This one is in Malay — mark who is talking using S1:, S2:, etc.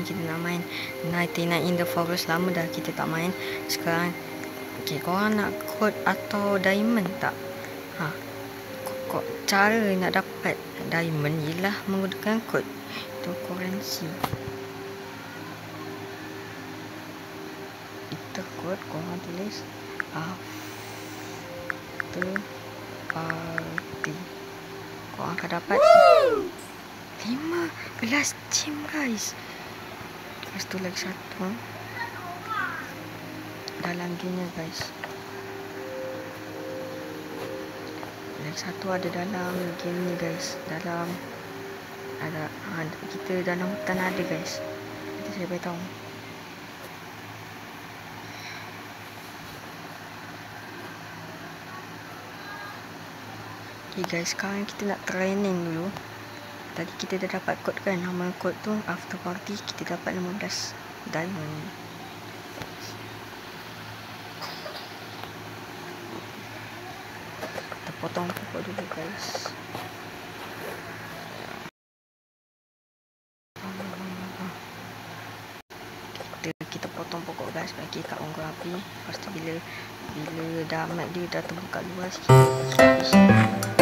S1: ni kita nak main Night in the Forest. Lama dah kita tak main. Sekarang okay, korang nak code atau diamond tak? Cara nak dapat diamond ialah menggunakan kod atau currency. Itu kod korang tulis after party. Korang akan dapat 15 gem guys. Lepas tu lagi satu dalam gamenya guys. Lagi satu ada dalam game ni guys. Dalam ada kita dalam hutan ada guys. Nanti saya beritahu. Okay guys, sekarang kita nak training dulu. Tadi kita dah dapat kod kan. Nama kod tu after party. Kita dapat 15 diamond. Kita potong pokok dulu guys. Kita potong pokok guys, bagi kat ongkong api. Lepas tu bila dah mat dia dah terbuka luas, kita